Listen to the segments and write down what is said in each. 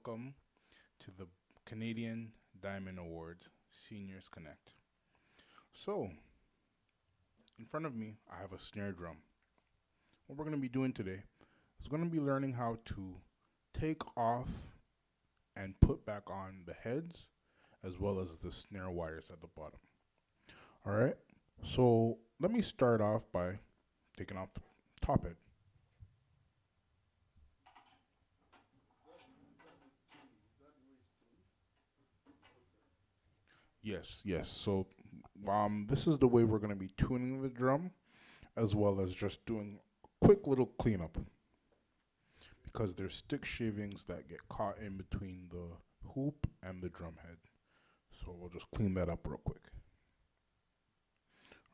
welcome to the Canadian Diamond Awards Seniors Connect. So, in front of me, I have a snare drum. What we're going to be doing today is going to be learning how to take off and put back on the heads as well as the snare wires at the bottom. All right, so let me start off by taking off the top head. Yes. So, this is the way we're going to be tuning the drum, as well as just doing quick little cleanup, because there's stick shavings that get caught in between the hoop and the drum head. So we'll just clean that up real quick.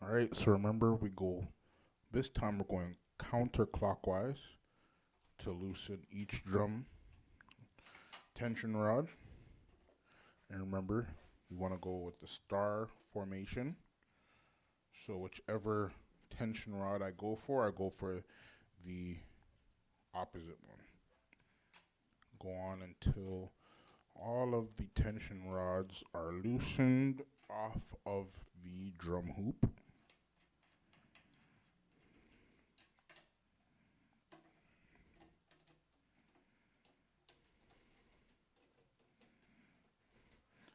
All right. So remember, this time we're going counterclockwise to loosen each drum tension rod. And remember, you want to go with the star formation. So whichever tension rod I go for the opposite one. Go on until all of the tension rods are loosened off of the drum hoop.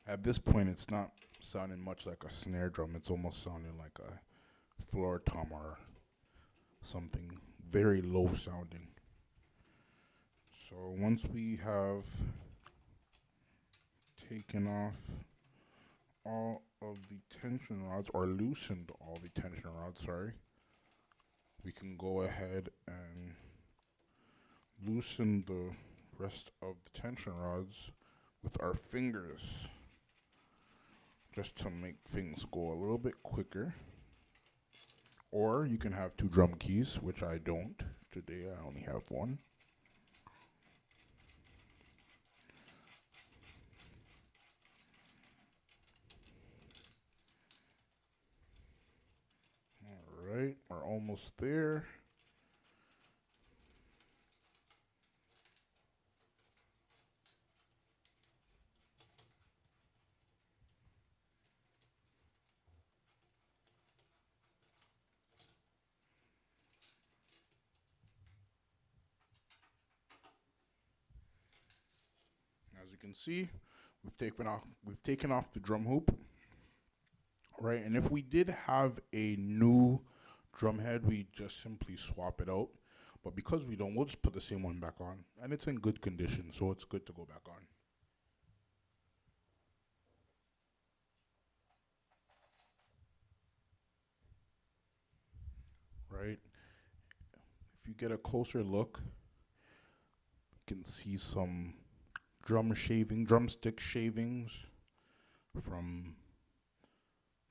At this point, it's not sounding much like a snare drum. It's almost sounding like a floor tom or something very low sounding. So once we have taken off all of the tension rods, or loosened all the tension rods, we can go ahead and loosen the rest of the tension rods with our fingers, just to make things go a little bit quicker. Or you can have two drum keys, which I don't. Today I only have one. All right, we're almost there. As you can see, we've taken off the drum hoop. Right, and if we did have a new drum head, we just simply swap it out. But because we don't, we'll just put the same one back on, and it's in good condition, so it's good to go back on. Right, if you get a closer look, you can see some drumstick shavings from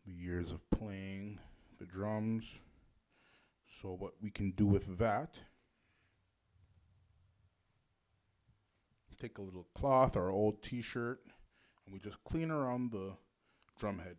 the years of playing the drums. So what we can do with that, take a little cloth or old t-shirt, and we just clean around the drum head.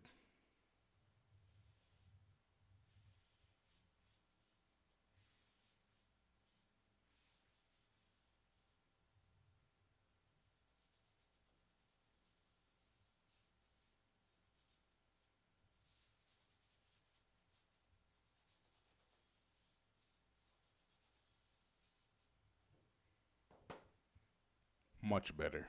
Much better.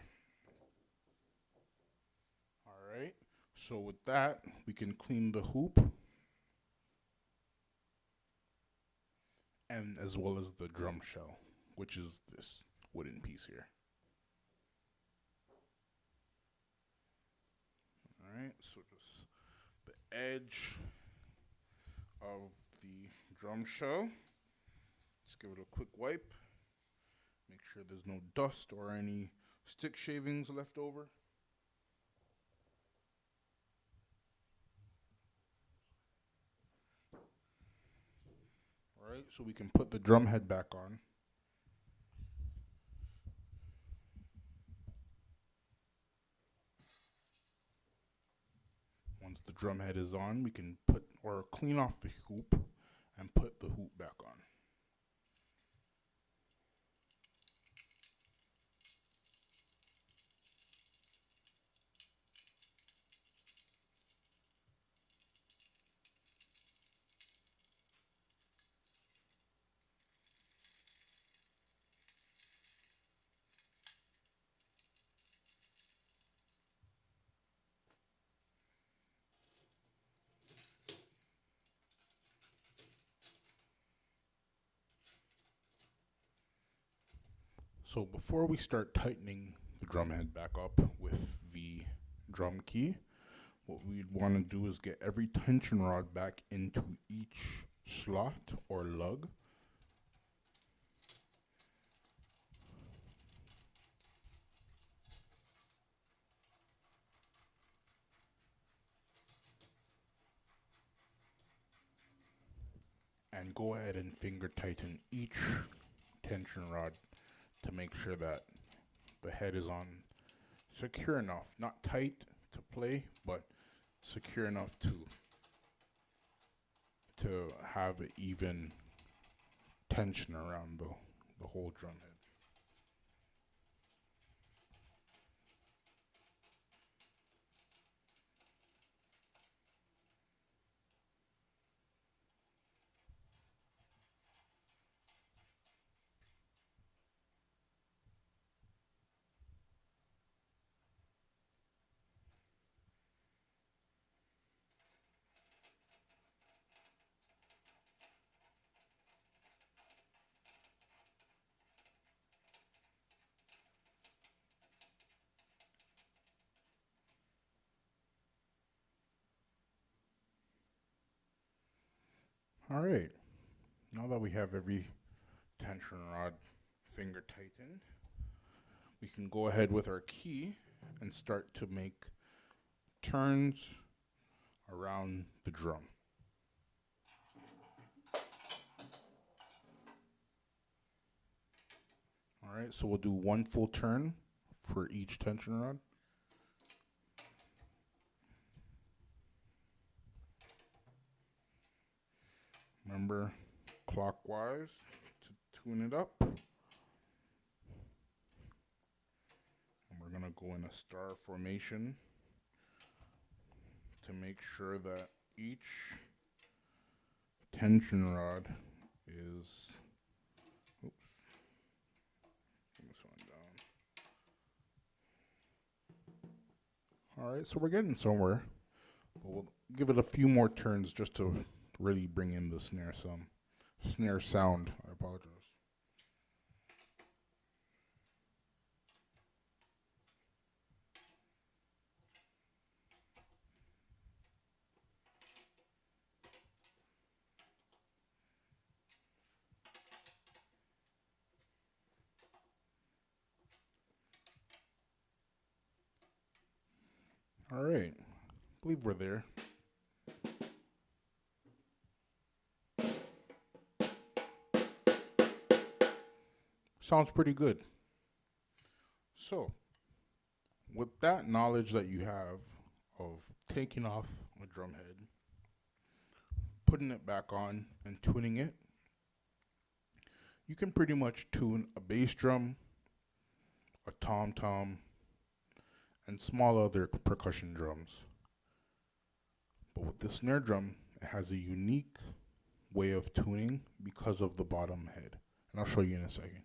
All right, so with that, we can clean the hoop, and as well as the drum shell, which is this wooden piece here. All right, so just the edge of the drum shell. Let's give it a quick wipe. Make sure there's no dust or any stick shavings left over. All right, so we can put the drum head back on. Once the drum head is on, we can clean off the hoop and put the hoop back on. So before we start tightening the drum head back up with the drum key, what we'd want to do is get every tension rod back into each slot or lug. And go ahead and finger tighten each tension rod to make sure that the head is on secure enough, not tight to play, but secure enough to have an even tension around the whole drum head. All right, now that we have every tension rod finger tightened, we can go ahead with our key and start to make turns around the drum. All right, so we'll do one full turn for each tension rod. Remember, clockwise to tune it up. And we're gonna go in a star formation to make sure that each tension rod is, oops, bring this one down. All right, so we're getting somewhere, but we'll give it a few more turns just to really bring in the snare sound. I apologize. All right, I believe we're there. Sounds pretty good. So, with that knowledge that you have of taking off a drum head, putting it back on, and tuning it, you can pretty much tune a bass drum, a tom-tom, and small other percussion drums. But with the snare drum, it has a unique way of tuning because of the bottom head. And I'll show you in a second.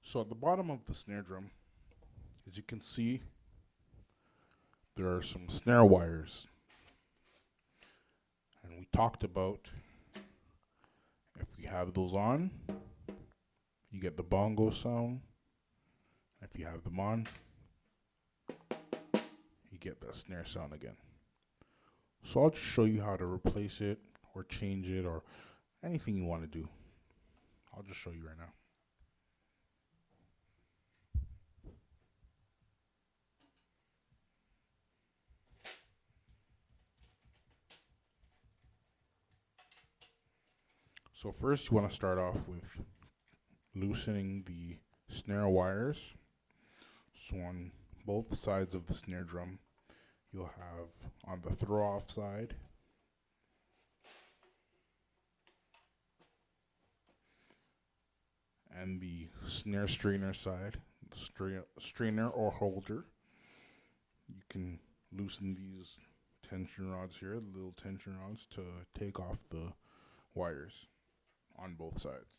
So at the bottom of the snare drum, as you can see, there are some snare wires. And we talked about if we have those on, you get the bongo sound. If you have them on, you get that snare sound again. So I'll just show you how to replace it or change it or anything you want to do. I'll just show you right now. So first you want to start off with loosening the snare wires. So on both sides of the snare drum, you'll have on the throw off side and the snare strainer side, strainer or holder. You can loosen these tension rods here, the little tension rods, to take off the wires on both sides.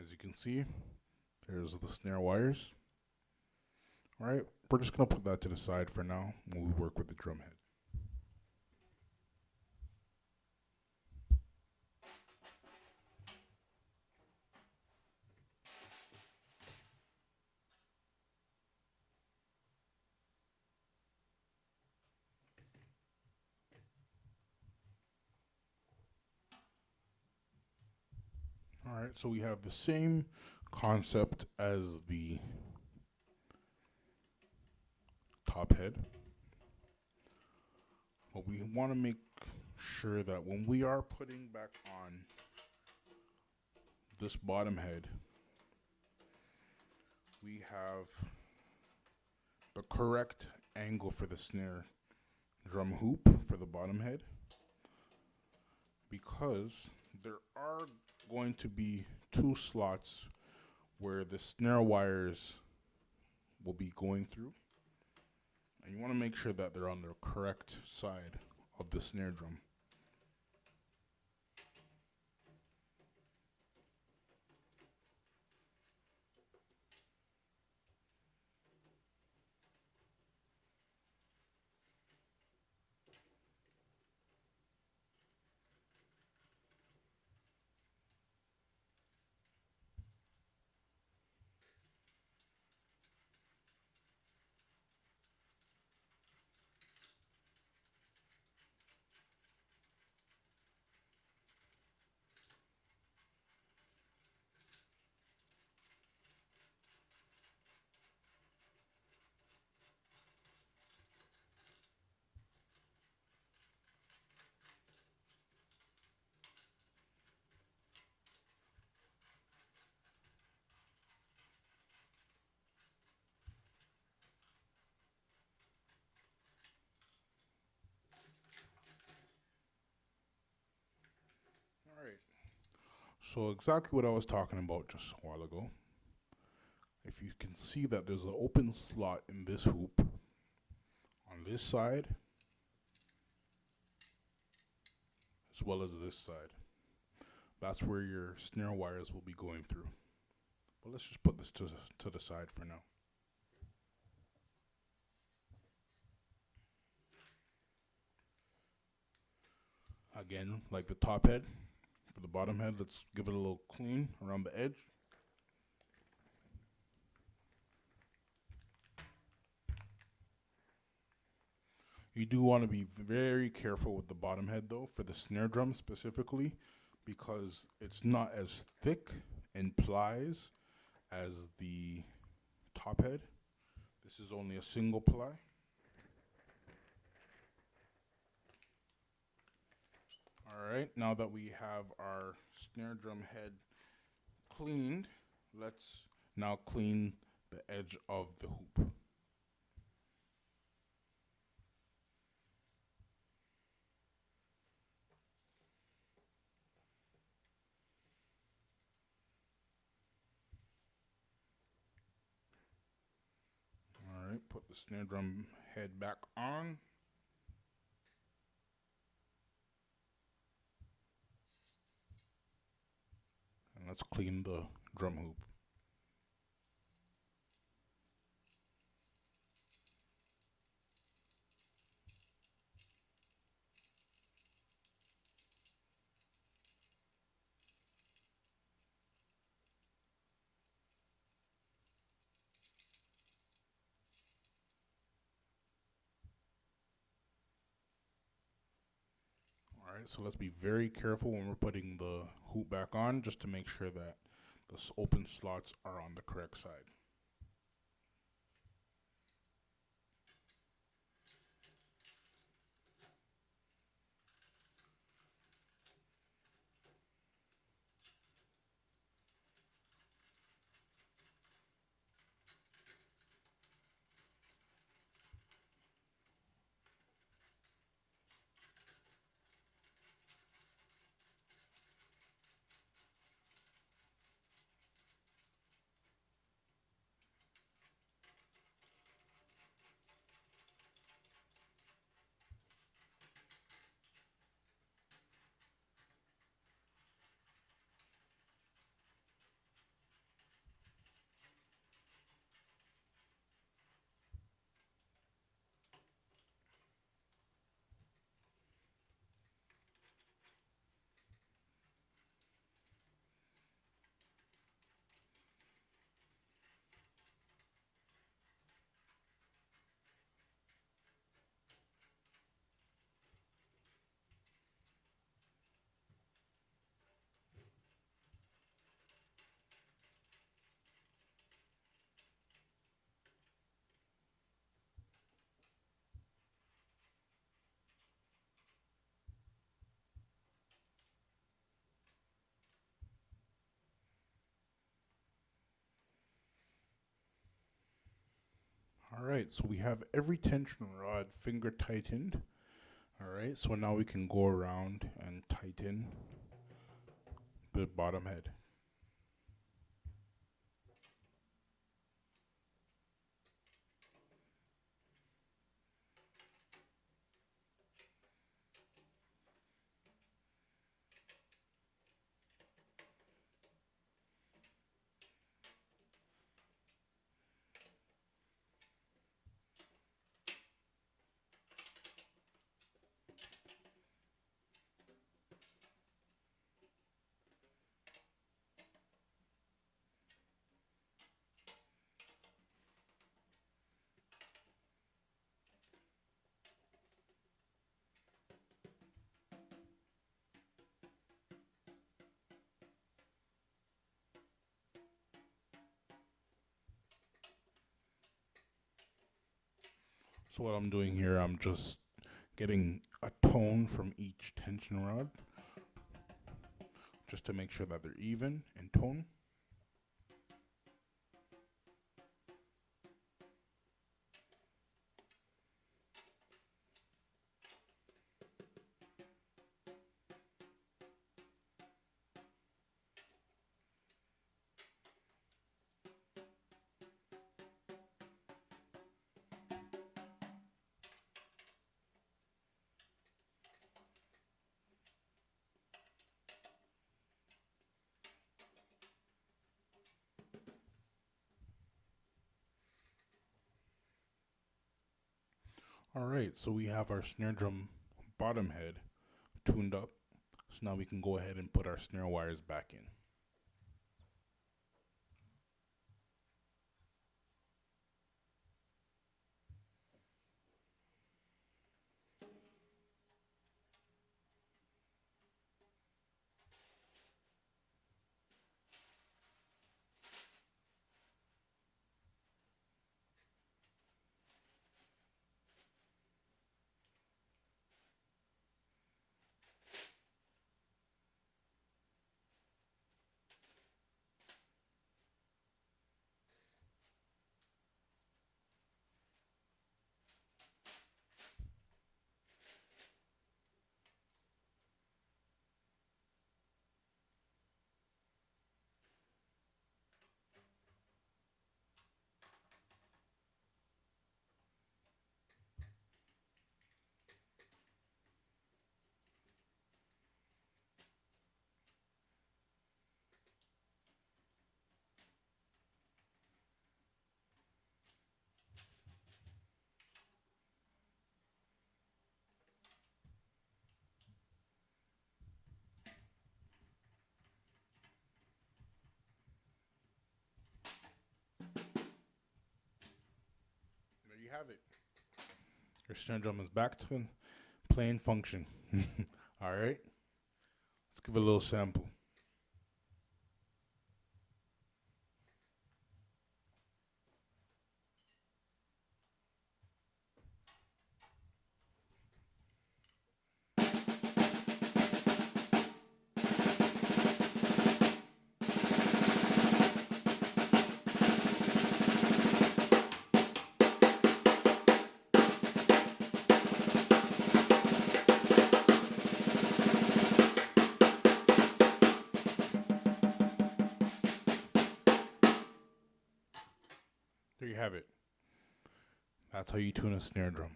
As you can see, there's the snare wires. All right, we're just gonna put that to the side for now when we work with the drum head. All right, so we have the same concept as the top head, but we want to make sure that when we are putting back on this bottom head, we have the correct angle for the snare drum hoop for the bottom head, because there are going to be two slots where the snare wires will be going through, and you want to make sure that they're on the correct side of the snare drum. All right. So exactly what I was talking about just a while ago. If you can see that there's an open slot in this hoop on this side as well as this side. That's where your snare wires will be going through. But let's just put this to the side for now. Again, like the top head, for the bottom head, let's give it a little clean around the edge. You do want to be very careful with the bottom head though, for the snare drum specifically, because it's not as thick in plies as the top head. This is only a single ply. All right, now that we have our snare drum head cleaned, let's now clean the edge of the hoop. All right, put the snare drum head back on. And let's clean the drum hoop. All right, so let's be very careful when we're putting the hoop back on, just to make sure that the open slots are on the correct side. All right, so we have every tension rod finger tightened. All right, so now we can go around and tighten the bottom head. So what I'm doing here, I'm just getting a tone from each tension rod just to make sure that they're even in tone. All right, so we have our snare drum bottom head tuned up. So now we can go ahead and put our snare wires back in. There you have it. Your snare drum is back to playing function. All right, let's give it a little sample. There you have it. That's how you tune a snare drum.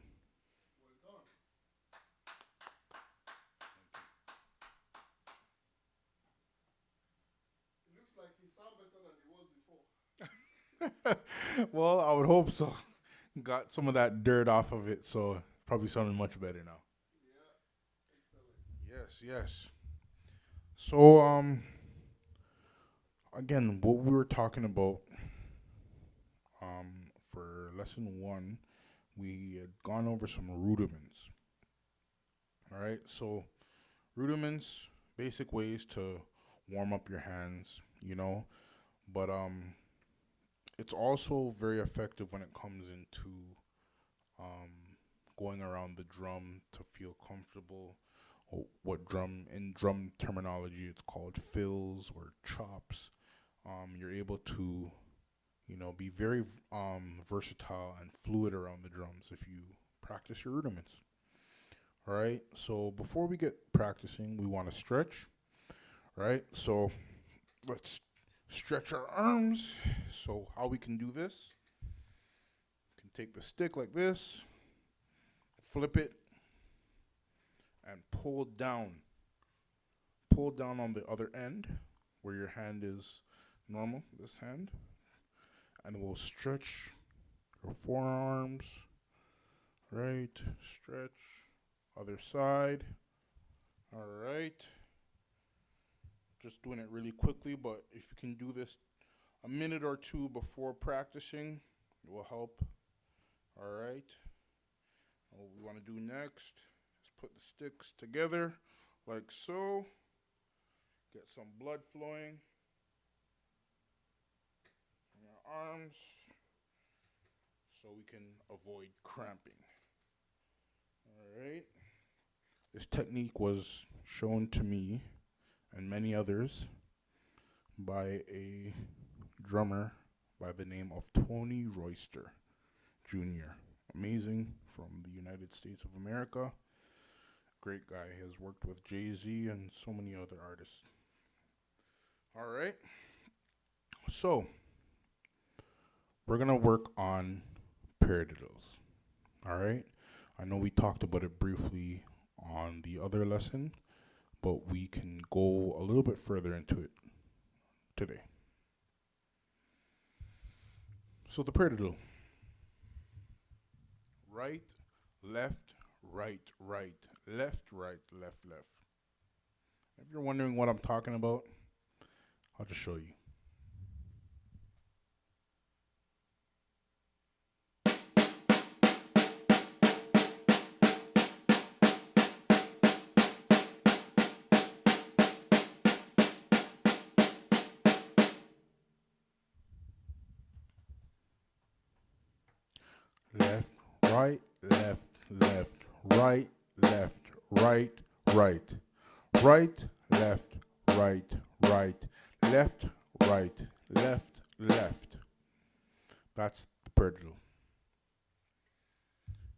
It looks like he sounds better than he was before. Well, I would hope so. Got some of that dirt off of it, so probably sounding much better now. Yeah, excellent. Yes, yes. So, again, what we were talking about, for lesson one, we had gone over some rudiments. All right, so rudiments, basic ways to warm up your hands, but it's also very effective when it comes into um, going around the drum to feel comfortable. What drum in drum terminology it's called fills or chops. You're able to be very versatile and fluid around the drums if you practice your rudiments. All right. So before we get practicing, we want to stretch. Right. So let's stretch our arms. So how we can do this? You can take the stick like this, flip it, and pull down. Pull down on the other end where your hand is normal, this hand. And we'll stretch your forearms. Right. Stretch. Other side. All right. Just doing it really quickly, but if you can do this a minute or two before practicing, it will help. All right. What we want to do next is put the sticks together like so. Get some blood flowing in your arms so we can avoid cramping. All right. This technique was shown to me and many others by a drummer by the name of Tony Royster Jr. Amazing, from the United States of America. Great guy. He has worked with Jay-Z and so many other artists. All right. So, we're going to work on paradiddles. All right. I know we talked about it briefly on the other lesson, but we can go a little bit further into it today. So the paradiddle. Right, left, right, right, left, right, left, left. If you're wondering what I'm talking about, I'll just show you. Left, right, left, left, right, left, right, right, right, left, right, right, left, right, left, left. That's the paradiddle.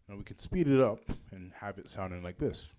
Now we can speed it up and have it sounding like this.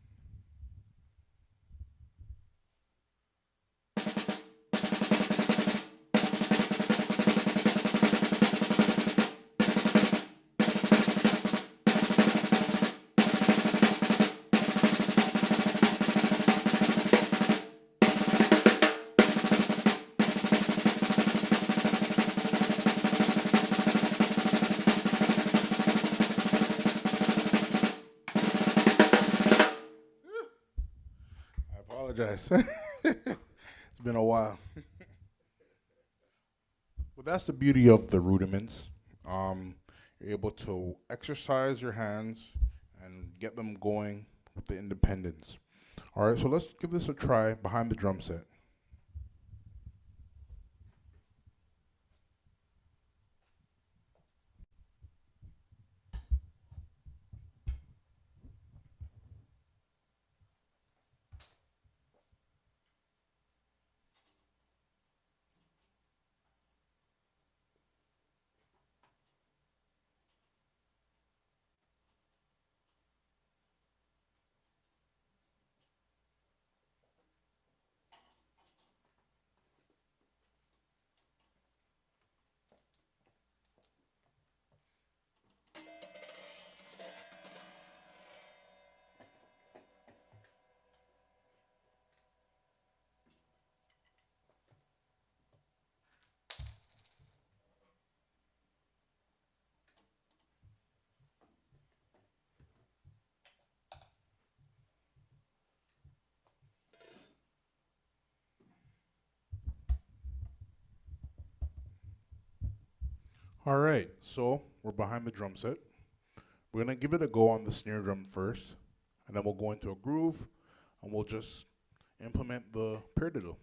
I apologize. It's been a while. Well, that's the beauty of the rudiments. You're able to exercise your hands and get them going with the independence. All right, so let's give this a try behind the drum set. All right, so we're behind the drum set. We're gonna give it a go on the snare drum first, and then we'll go into a groove, and we'll just implement the paradiddle.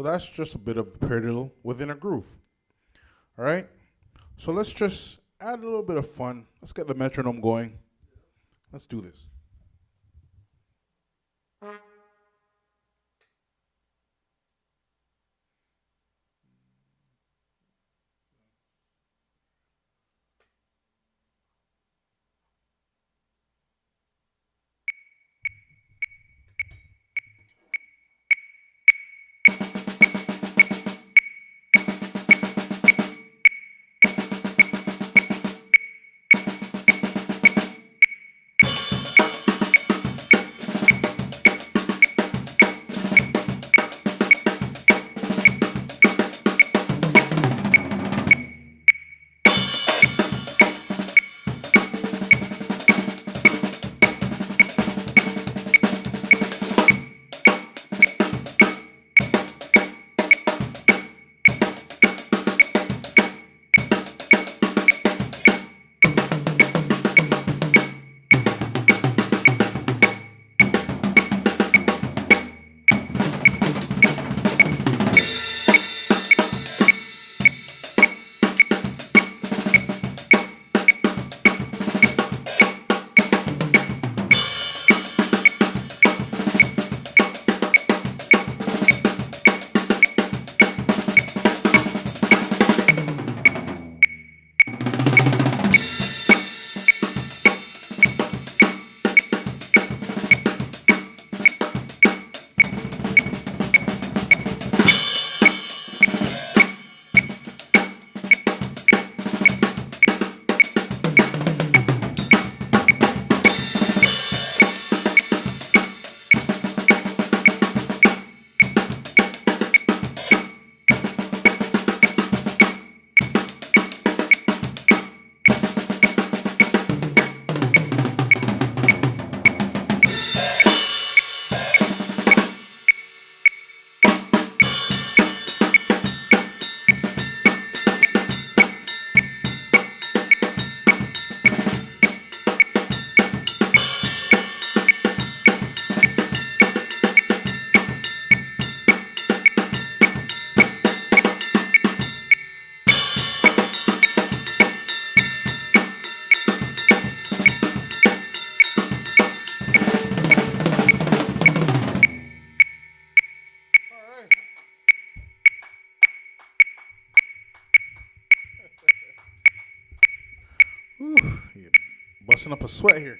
So that's just a bit of paradiddle within a groove. All right. So let's just add a little bit of fun. Let's get the metronome going. Let's do this. All right. Whew, yeah, busting up a sweat here.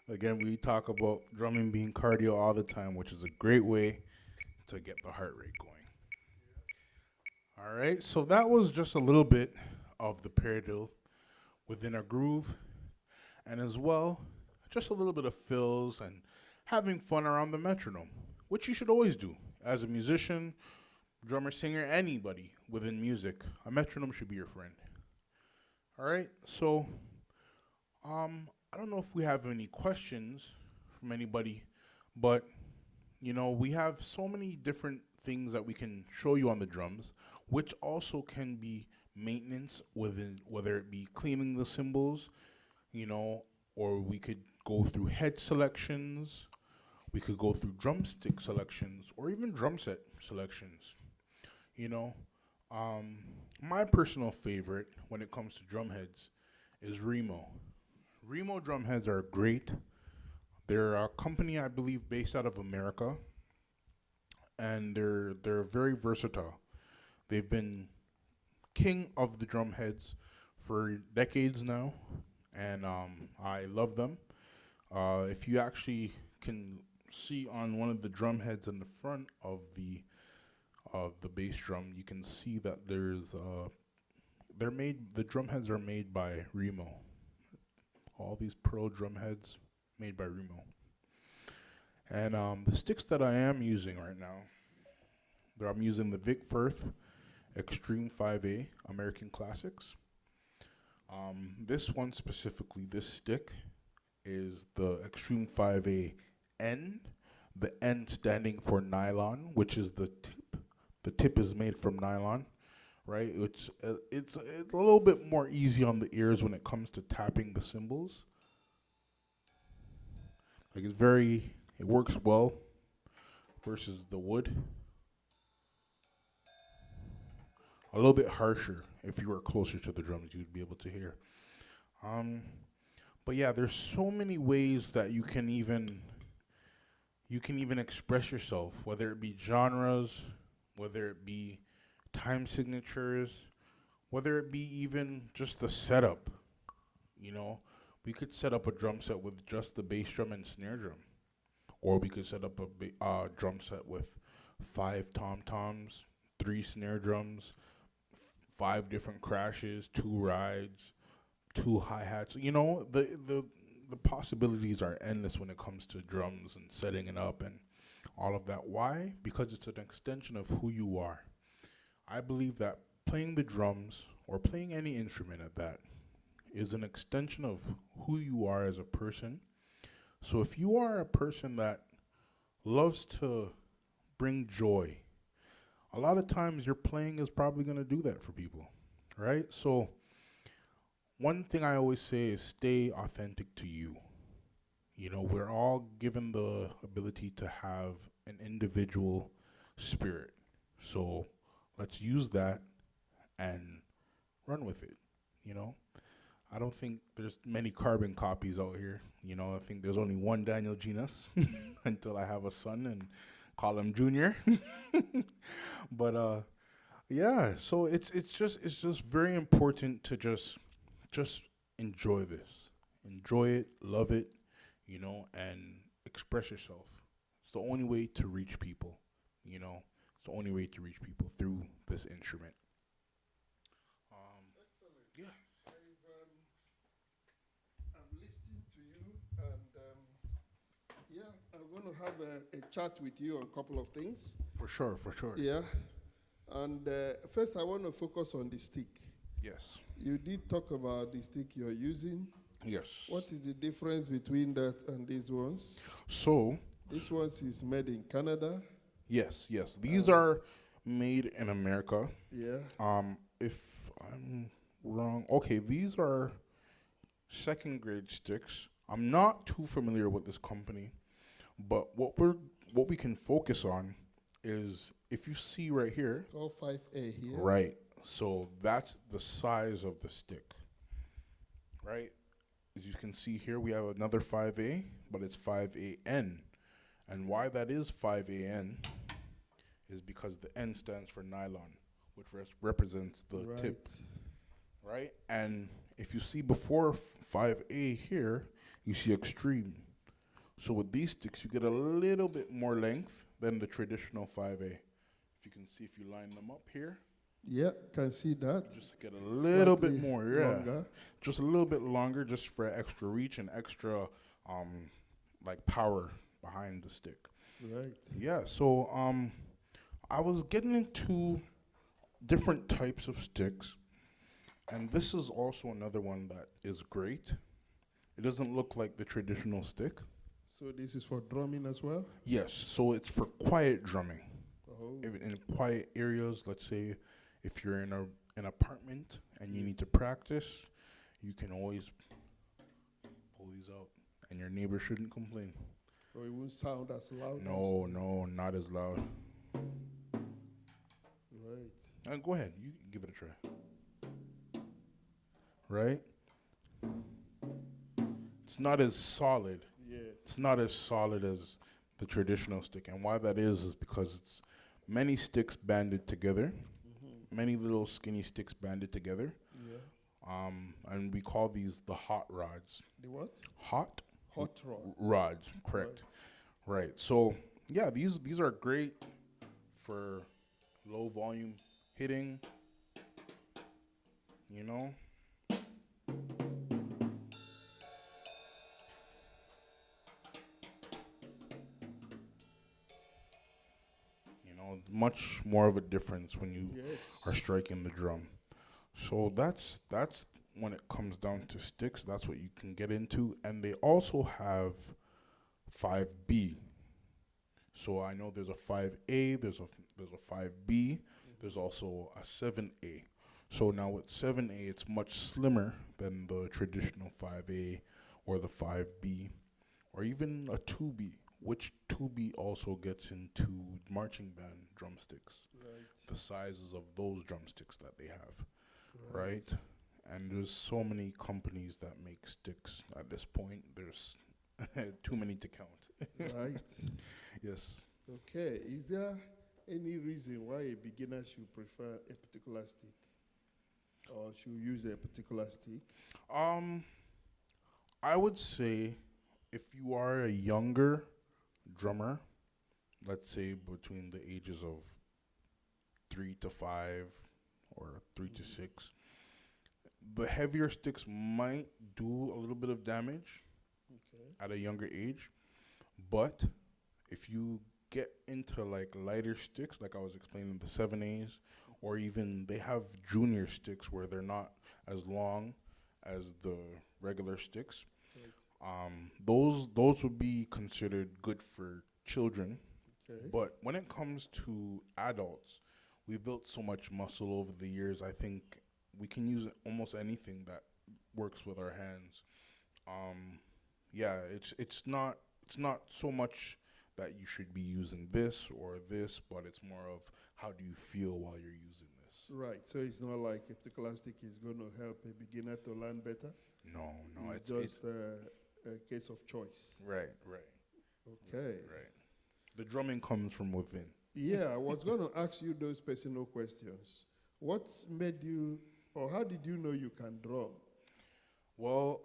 Again, we talk about drumming being cardio all the time, which is a great way to get the heart rate going. All right, so that was just a little bit of the paradiddle within a groove, and as well, just a little bit of fills and having fun around the metronome, which you should always do as a musician, drummer, singer, anybody within music. A metronome should be your friend. All right, so I don't know if we have any questions from anybody, but we have so many different things that we can show you on the drums, which also can be maintenance within, whether it be cleaning the cymbals, you know, or we could go through head selections, we could go through drumstick selections, or even drum set selections. You know, my personal favorite when it comes to drum heads is Remo. Remo drum heads are great. They're a company, I believe, based out of America, and they're very versatile. They've been king of the drum heads for decades now, and I love them. If you actually can see on one of the drum heads in the front of the bass drum, you can see that they're made. The drum heads are made by Remo. All these pearl drum heads made by Remo. And the sticks that I am using right now, I'm using the Vic Firth Extreme 5A American Classics. This one specifically, this stick, is the Extreme 5A N, the N standing for nylon, which is the tip. The tip is made from nylon, right? It's a little bit more easy on the ears when it comes to tapping the cymbals. Like it works well versus the wood. A little bit harsher. If you were closer to the drums, you'd be able to hear. Um, but yeah, there's so many ways that you can even express yourself, whether it be genres, whether it be time signatures, whether it be even just the setup. You know, we could set up a drum set with just the bass drum and snare drum, or we could set up a drum set with five tom toms, three snare drums, five different crashes, two rides, two hi hats. You know, the possibilities are endless when it comes to drums and setting it up and all of that. Why? Because it's an extension of who you are. I believe that playing the drums or playing any instrument at that is an extension of who you are as a person. So if you are a person that loves to bring joy, a lot of times your playing is probably going to do that for people, right? So one thing I always say is stay authentic to you. You know, we're all given the ability to have an individual spirit. So let's use that and run with it, you know? I don't think there's many carbon copies out here. You know, I think there's only one Daniel Genus until I have a son and call him Junior. But yeah, so it's just very important to just enjoy this. Enjoy it, love it, and express yourself. It's the only way to reach people, you know. It's the only way to reach people through this instrument. Excellent. Yeah, I'm listening to you, and yeah, I'm going to have a chat with you on a couple of things. for sure, for sure. Yeah, and first I want to focus on the stick. Yes. You did talk about the stick you're using. Yes. What is the difference between that and these ones? So, This one is made in Canada. yes. These are made in America. Yeah. If I'm wrong, okay, these are second grade sticks. I'm not too familiar with this company, but what we can focus on is if you see right here, Called 5A here. right. So that's the size of the stick, right? As you can see here, we have another 5A, but it's 5AN. And why that is 5AN is because the N stands for nylon, which represents the tip, right? And if you see before 5A here, you see extreme. So with these sticks, you get a little bit more length than the traditional 5A. If you can see, if you line them up here, Yeah, can see that. just get a little bit Slightly more, yeah. longer. Just a little bit longer, just for extra reach and extra, like power behind the stick. Right. Yeah. So, I was getting into different types of sticks, and this is also another one that is great. It doesn't look like the traditional stick. So this is for drumming as well? Yes. So it's for quiet drumming. Oh. In quiet areas, let's say if you're in an apartment and you need to practice, you can always pull these out, and your neighbor shouldn't complain. So it won't sound as loud. No, not as loud. Right. Go ahead, you give it a try. Right? It's not as solid. Yes. It's not as solid as the traditional stick, and why that is because it's many sticks banded together, many little skinny sticks banded together. Yeah. And we call these the hot rods. The what? Hot Hot rod. rods, correct. Right. So yeah, these are great for low volume hitting. You know. Much more of a difference when you are striking the drum. So that's when it comes down to sticks. That's what you can get into, and they also have 5B. So I know there's a 5A, there's a 5B, there's also a 7A. So now with 7A, it's much slimmer than the traditional 5A or the 5B or even a 2B, which tubi also gets into marching band drumsticks, Right. the sizes of those drumsticks that they have, Right. right? And there's so many companies that make sticks at this point. There's too many to count. Right. Yes. Okay. Is there any reason why a beginner should prefer a particular stick or should use a particular stick? Um, I would say if you are a younger drummer, let's say between the ages of 3 to 5 or 3 to 6, the heavier sticks might do a little bit of damage Okay. at a younger age. But if you get into like lighter sticks, like I was explaining, the 7As, or even they have junior sticks where they're not as long as the regular sticks. Right. Those would be considered good for children. Okay. But when it comes to adults, we've built so much muscle over the years. I think we can use almost anything that works with our hands. Yeah, it's not so much that you should be using this or this, but it's more of how do you feel while you're using this. Right. So it's not like a particular stick is going to help a beginner to learn better. No, no, It's just a case of choice. right, right, Okay. right. The drumming comes from within. Yeah, I was going to ask you those personal questions. What made you, or how did you know you can drum? Well,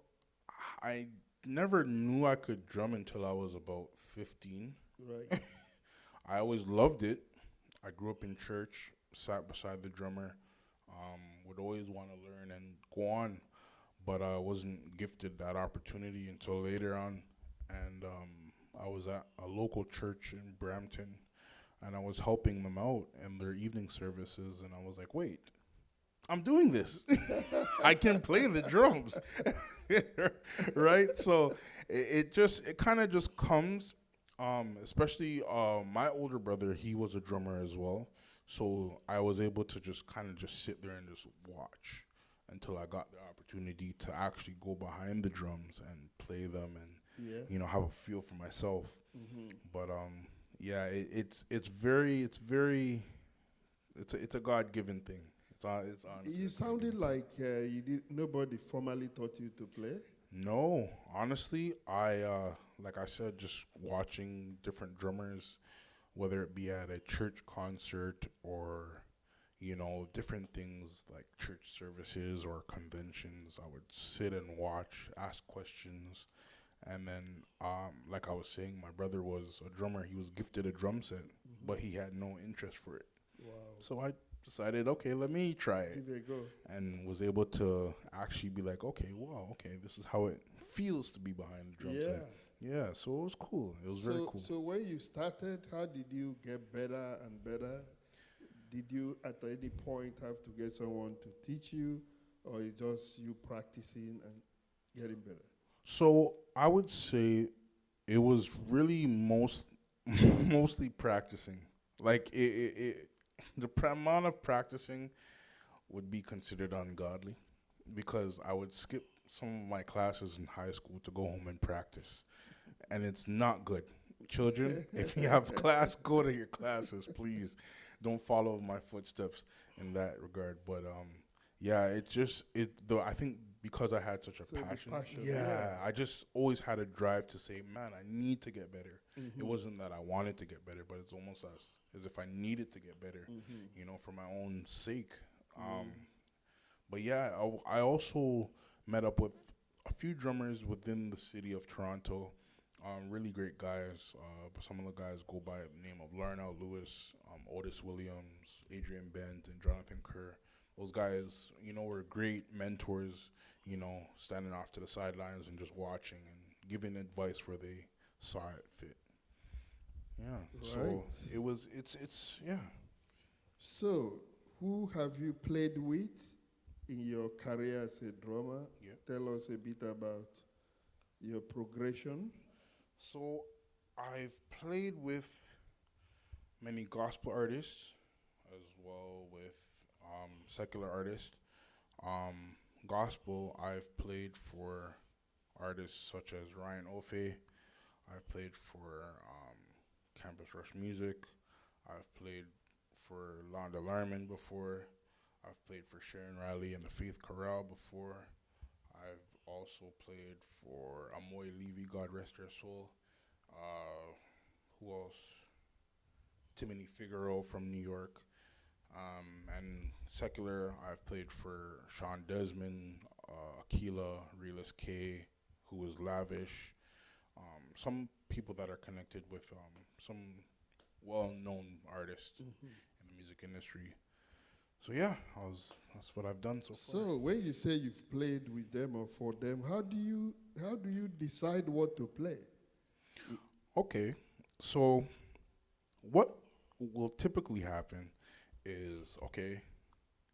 I never knew I could drum until I was about 15. Right. I always loved it. I grew up in church, sat beside the drummer, would always want to learn and go on, but I wasn't gifted that opportunity until later on. And I was at a local church in Brampton, and I was helping them out in their evening services, and I was like, wait, I'm doing this. I can play the drums. Right? So it kind of just comes, especially my older brother, he was a drummer as well. So I was able to just kind of just sit there and just watch until I got the opportunity to actually go behind the drums and play them and, Yeah. have a feel for myself. Mm-hmm. But yeah, it's a God-given thing. It's honestly You sounded like nobody formally taught you to play. No, honestly, like I said, just watching different drummers, whether it be at a church concert or, different things like church services or conventions, I would sit and watch, ask questions. And then, like I was saying, my brother was a drummer. He was gifted a drum set, but he had no interest for it. Wow. So I decided, okay, let me try it. Give it a go. And was able to actually be like, okay, wow, okay, this is how it feels to be behind the drum Yeah. set. Yeah, so it was cool. It was very cool. So when you started, how did you get better and better? Did you at any point have to get someone to teach you, or it's just you practicing and getting better? So I would say it was really mostly practicing. Like the amount of practicing would be considered ungodly because I would skip some of my classes in high school to go home and practice. And it's not good. Children, if you have class, go to your classes, please. Don't follow my footsteps in that regard. But yeah, it's just I think because I had such a So the passion. passion, Yeah, yeah. I just always had a drive to say, man, I need to get better. Mm-hmm. It wasn't that I wanted to get better, but it's almost as if I needed to get better, for my own sake. But yeah, I also met up with a few drummers within the city of Toronto. Really great guys. Some of the guys go by the name of Larnell Lewis, Otis Williams, Adrian Bent, and Jonathan Kerr. Those guys, were great mentors, standing off to the sidelines and just watching and giving advice where they saw it fit. Yeah. So Right. it's yeah. So, who have you played with in your career as a drummer? Yeah. Tell us a bit about your progression. So I've played with many gospel artists as well with secular artists. Gospel, I've played for artists such as Ryan Ofe. I've played for Campus Rush Music. I've played for Londa Larman before. I've played for Sharon Riley and the Faith Chorale before. I've also played for Amoy Levy, God rest her soul. Who else? Timothy Figaro from New York. And secular, I've played for Sean Desmond, Aquila, Realist K, who was Lavish. Some people that are connected with some well-known artists in the music industry. So yeah, that's what I've done so far. So when you say you've played with them or for them, how do you decide what to play? Okay, so what will typically happen is, okay,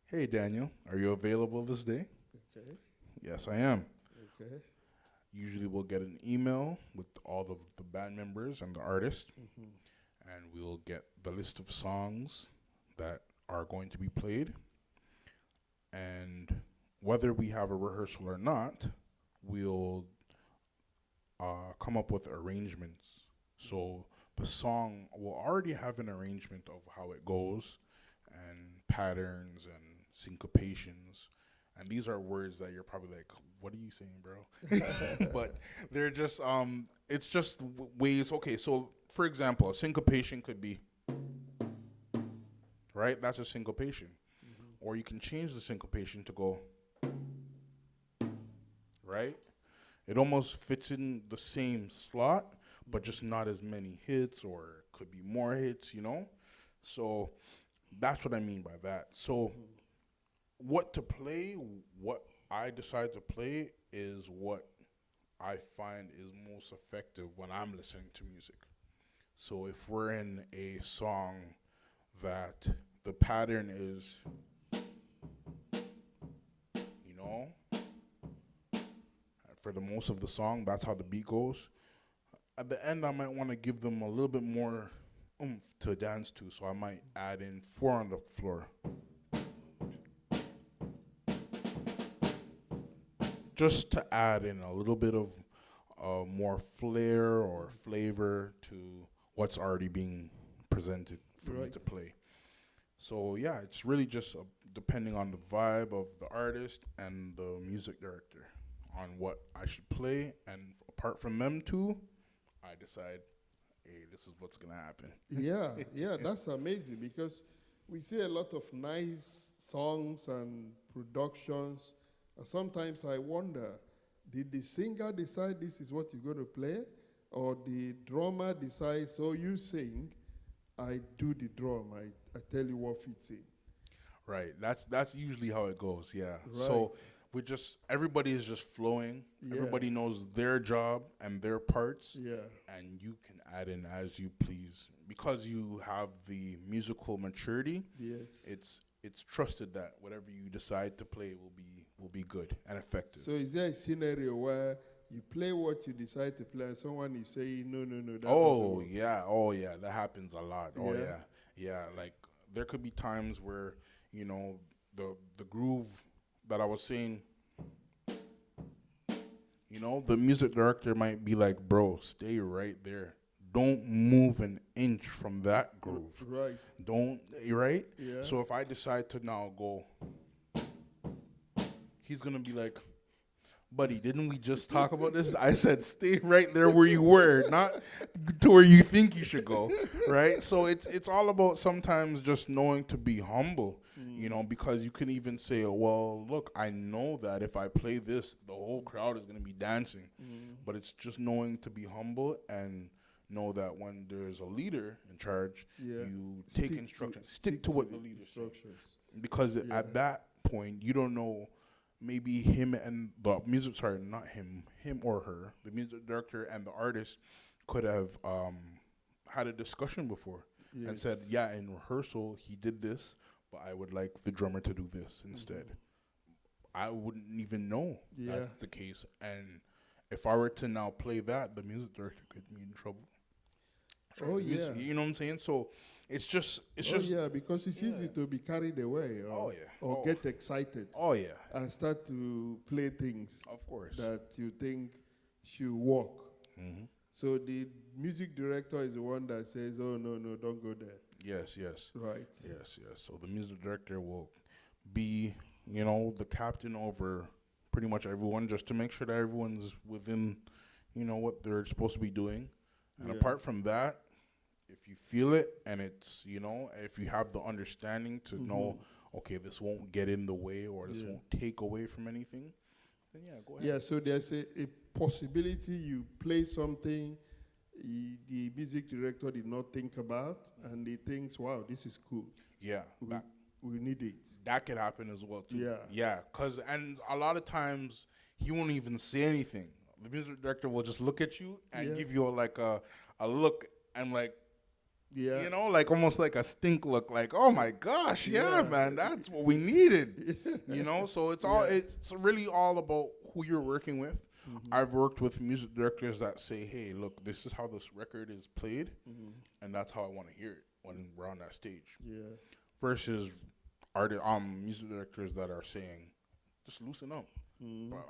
hey Daniel, are you available this day? Okay. Yes, I am. Okay. Usually we'll get an email with all of the band members and the artist, and we'll get the list of songs that are going to be played. And whether we have a rehearsal or not, we'll come up with arrangements. So the song will already have an arrangement of how it goes and patterns and syncopations. And these are words that you're probably like, what are you saying, bro? But they're just, it's just ways. Okay, so for example, a syncopation could be, right? That's a syncopation. Or you can change the syncopation to go, right? It almost fits in the same slot, but just not as many hits, or could be more hits, you know? So that's what I mean by that. So what to play, what I decide to play is what I find is most effective when I'm listening to music. So if we're in a song that the pattern is, you know, for the most of the song, that's how the beat goes. At the end, I might want to give them a little bit more oomph to dance to, so I might add in 4 on the floor. Just to add in a little bit of more flair or flavor to what's already being presented for me to play. So yeah, it's really just depending on the vibe of the artist and the music director on what I should play, and apart from them two, I decide, hey, this is what's gonna happen. Yeah, that's amazing, because we see a lot of nice songs and productions. Sometimes I wonder, did the singer decide this is what you're going to play? Or the drummer decides, so you sing, I do the drum, I tell you what fits in. Right, that's usually how it goes, yeah. Right. So everybody is just flowing. Yeah. Everybody knows their job and their parts. Yeah. And you can add in as you please. Because you have the musical maturity, yes, it's trusted that whatever you decide to play will be good and effective. So is there a scenario where you play what you decide to play and someone is saying, no, that oh doesn't yeah, that happens a lot. Yeah. Oh yeah, like there could be times where, you know, the groove that I was saying, you know, the music director might be like, bro, stay right there. Don't move an inch from that groove. Right. Right? Yeah. So if I decide to now go, he's going to be like, buddy, didn't we just talk about this? I said, stay right there where you were, not to where you think you should go, right? So it's all about sometimes just knowing to be humble, you know, because you can even say, well, look, I know that if I play this, the whole crowd is going to be dancing. But it's just knowing to be humble and know that when there's a leader in charge, you take instructions, stick to what the leader says. Because at that point, you don't know. Maybe him and the not him or her, the music director and the artist could have had a discussion before and said, yeah, in rehearsal, he did this, but I would like the drummer to do this instead. I wouldn't even know that's the case. And if I were to now play that, the music director could be in trouble. Oh, yeah. You know what I'm saying? So it's just because it's easy to be carried away or get excited. Oh, yeah. And start to play things Of course. that you think should work. So the music director is the one that says, "Oh no, no, don't go there." Yes, yes, Right. yes, yes. So the music director will be, you know, the captain over pretty much everyone, just to make sure that everyone's within, you know, what they're supposed to be doing. And Yeah. apart from that, if you feel it and it's, you know, if you have the understanding to know, okay, this won't get in the way or this Yeah. won't take away from anything, then yeah, go ahead. Yeah. So there's a possibility you play something the music director did not think about, and he thinks, "Wow, this is cool. Yeah, We need it." that could happen as well too. Yeah. Yeah, and a lot of times he won't even say anything. The music director will just look at you and give you a look and like, Yeah. you know, like almost like a stink look, like, oh my gosh, yeah, man, that's what we needed. You know, so it's really all about who you're working with. I've worked with music directors that say, hey, look, this is how this record is played, and that's how I want to hear it when we're on that stage. Yeah. Versus music directors that are saying, just loosen up.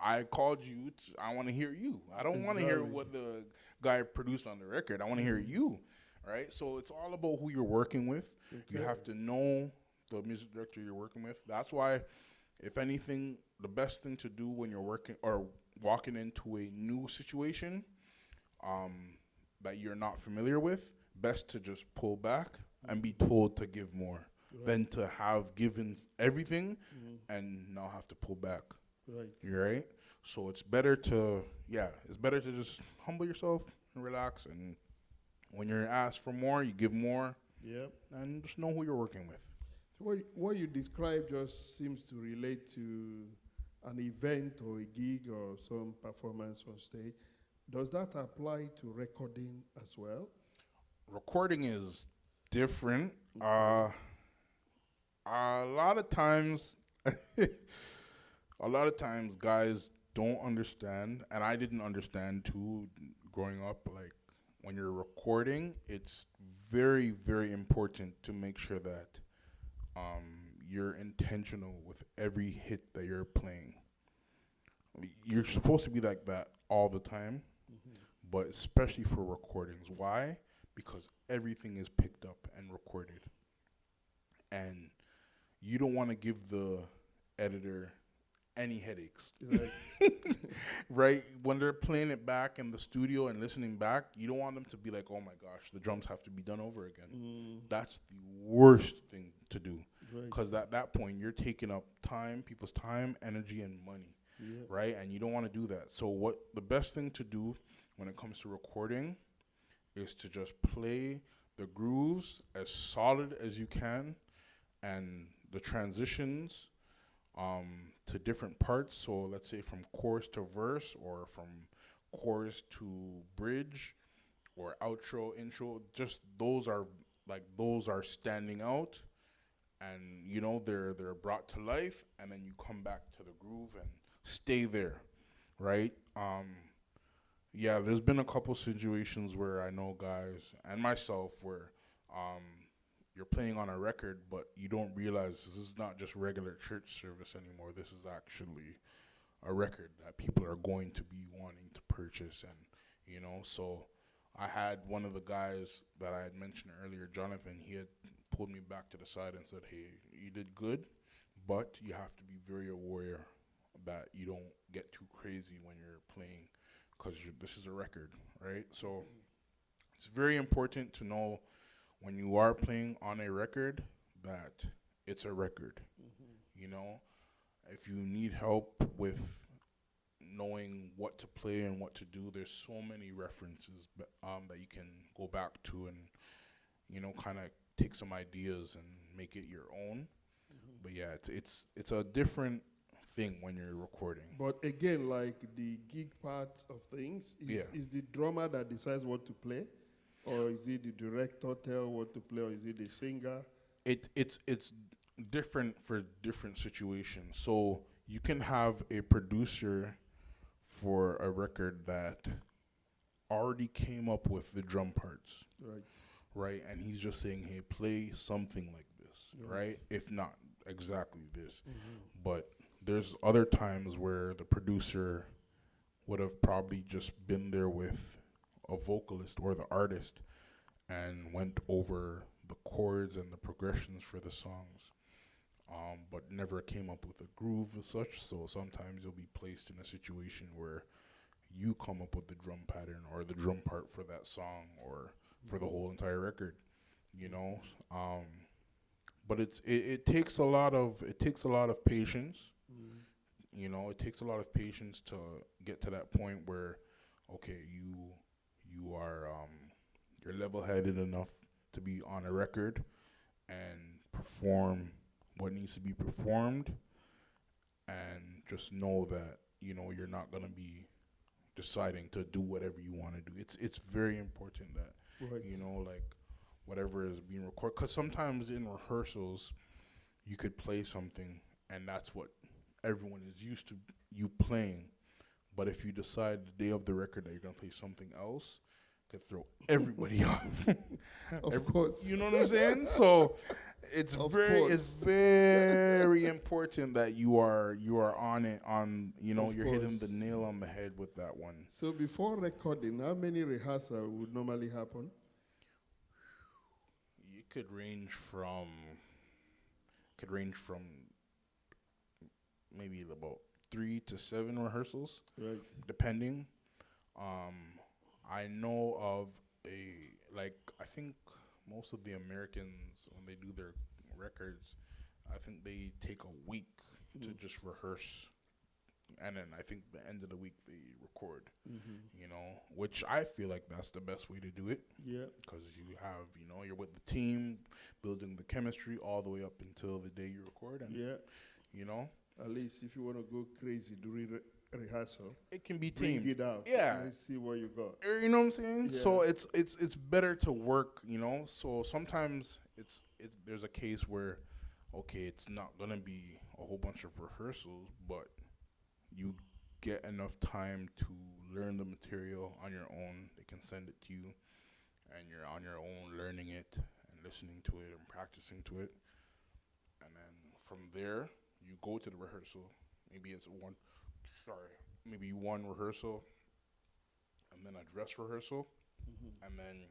I called you. I want to hear you. I don't want to hear what the guy produced on the record. I want to hear you, right? So it's all about who you're working with. Okay. You have to know the music director you're working with. That's why, if anything, the best thing to do when you're working or walking into a new situation that you're not familiar with, best to just pull back and be told to give more than to have given everything and now have to pull back. Right. You're right. So it's better to just humble yourself and relax. And when you're asked for more, you give more. Yep. And just know who you're working with. So what you described just seems to relate to an event or a gig or some performance on stage. Does that apply to recording as well? Recording is different. A lot of times, guys don't understand, and I didn't understand too growing up. Like, when you're recording, it's very, very important to make sure that you're intentional with every hit that you're playing. You're supposed to be like that all the time, but especially for recordings. Why? Because everything is picked up and recorded. And you don't want to give the editor any headaches. Right. Right? When they're playing it back in the studio and listening back, you don't want them to be like, oh my gosh, the drums have to be done over again. That's the worst thing to do. Because at that point, you're taking up time, people's time, energy, and money. Yeah. Right? And you don't want to do that. So what the best thing to do when it comes to recording is to just play the grooves as solid as you can, and the transitions to different parts. So let's say from chorus to verse, or from chorus to bridge, or outro, intro. Just those are standing out, and you know they're brought to life, and then you come back to the groove and stay there, right? Yeah, there's been a couple situations where I know guys and myself where you're playing on a record, but you don't realize this is not just regular church service anymore. This is actually a record that people are going to be wanting to purchase. And, you know, so I had one of the guys that I had mentioned earlier, Jonathan, he had pulled me back to the side and said, hey, you did good, but you have to be very aware that you don't get too crazy when you're playing, because this is a record, right? So it's very important to know when you are playing on a record that it's a record. You know, if you need help with knowing what to play and what to do, there's so many references that you can go back to and, you know, kind of take some ideas and make it your own. But yeah, it's a different thing when you're recording. But again, like the gig part of things, is the drummer that decides what to play? Or is it the director tell what to play, or is it the singer? It's different for different situations. So you can have a producer for a record that already came up with the drum parts. Right? And he's just saying, hey, play something like this, right? If not exactly this. But there's other times where the producer would have probably just been there with a vocalist or the artist and went over the chords and the progressions for the songs, but never came up with a groove as such. So sometimes you'll be placed in a situation where you come up with the drum pattern or the drum part for that song or for the whole entire record, you know. But it takes a lot of patience. Mm. You know, it takes a lot of patience to get to that point where, okay, you are you're level headed enough to be on a record and perform what needs to be performed, and just know that you're not gonna be deciding to do whatever you want to do. It's very important that Right. like whatever is being recorded, because sometimes in rehearsals you could play something and that's what everyone is used to you playing, but if you decide the day of the record that you're gonna play something else, it could throw everybody off. Of course. You know what I'm saying? So it's Of it's course. very important that you are on it, on Of you're hitting the course. nail on the head with that one. So before recording, how many rehearsals would normally happen? It could range from maybe about 3 to 7 rehearsals, Right. depending. I know of I think most of the Americans, when they do their records, I think they take a week to just rehearse, and then I think the end of the week they record. Which I feel like that's the best way to do it, Yeah. because you have you're with the team, building the chemistry all the way up until the day you record, and Yeah. you know At least if you want to go crazy during rehearsal, it can be bring teamed. it out. Yeah. Let's see what you got. You know what I'm saying? Yeah. So it's better to work, So sometimes it's there's a case where, okay, it's not gonna be a whole bunch of rehearsals, but you get enough time to learn the material on your own. They can send it to you, and you're on your own learning it and listening to it and practicing to it, and then from there you go to the rehearsal. Maybe it's maybe one rehearsal, and then a dress rehearsal, and then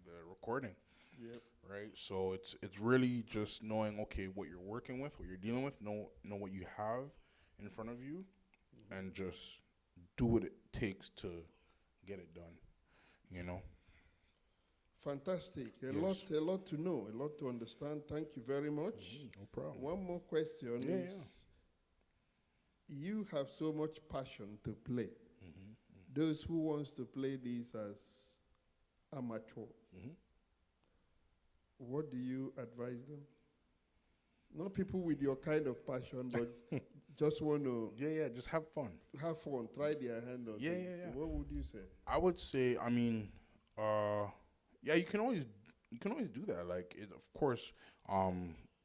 the recording, Yep. right? So it's really just knowing, okay, what you're working with, what you're dealing with, know what you have in front of you, and just do what it takes to get it done. Fantastic. Yes. A lot to know, a lot to understand. Thank you very much. No problem. One more question Yeah, is, you have so much passion to play. Mm-hmm. Those who wants to play this as amateur, Mm-hmm. what do you advise them? Not people with your kind of passion, but just want to Yeah, just have fun. have fun, try their hand on Yeah, things. yeah. What would you say? I would say, yeah, you can always do that. Like, of course,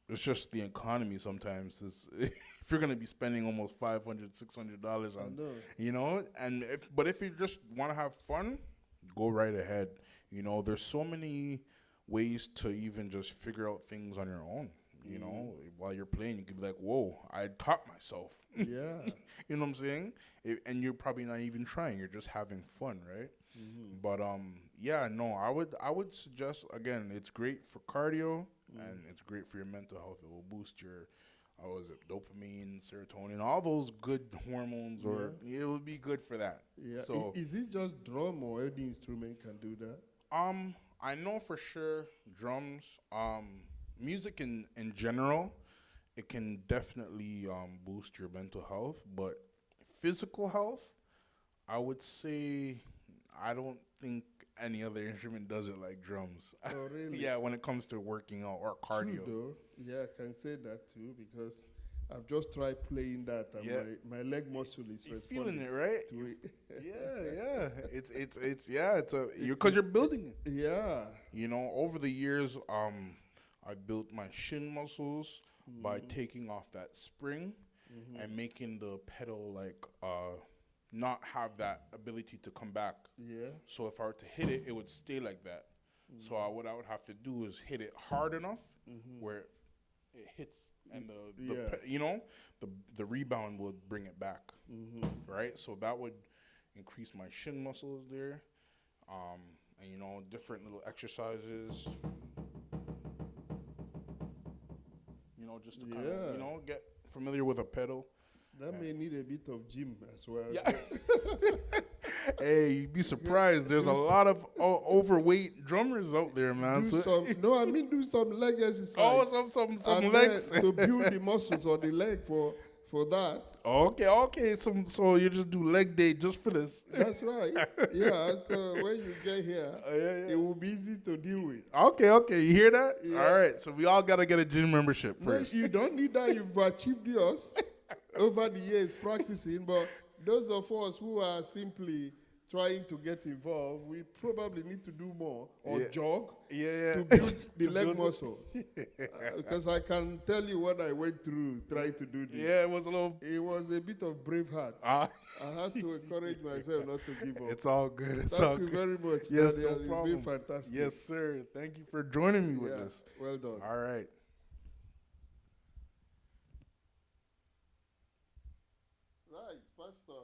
it's just the economy sometimes. If you're gonna be spending almost $500, $600 I on, know. and if you just want to have fun, go right ahead. There's so many ways to even just figure out things on your own. While you're playing, you could be like, "Whoa, I taught myself." Yeah. You know what I'm saying? And you're probably not even trying. You're just having fun, right? But yeah, no, I would suggest, again, it's great for cardio and it's great for your mental health. It will boost your dopamine, serotonin, all those good hormones, or it will be good for that. Yeah. So Is it just drum or any instrument can do that? I know for sure drums, music in general, it can definitely boost your mental health, but physical health, I would say I don't think any other instrument does it like drums. Oh, really? Yeah, when it comes to working out or cardio. True, though. Yeah, I can say that too because I've just tried playing that and Yeah. my leg muscle is You're responding feeling it, right? to it. Yeah. Because you're building it. Yeah. Over the years, I built my shin muscles by taking off that spring and making the pedal not have that ability to come back. Yeah. So if I were to hit it, it would stay like that. So what I would have to do is hit it hard enough where it hits, and the rebound would bring it back, right? So that would increase my shin muscles there, and different little exercises. Just to kind of get familiar with a pedal. That may need a bit of gym as well. Yeah. Hey, you'd be surprised. There's a lot of overweight drummers out there, man. Do some leg exercise. Oh, some legs to build the muscles on the leg for that. Okay. So you just do leg day just for this. That's right. Yeah. So when you get here, it will be easy to deal with. Okay. You hear that? Yeah. All right. So we all gotta get a gym membership first. No, you don't need that. You've achieved yours over the years practicing. But those of us who are simply trying to get involved, we probably need to do more or jog to build the leg muscle. Because I can tell you what I went through trying to do this. Yeah, it was a bit of brave heart. I had to encourage myself not to give up. It's all good. Thank you very much. Yes, Daniel. no problem. It's been fantastic. Yes, sir. Thank you for joining me with this. Well done. All right. Right, Pastor.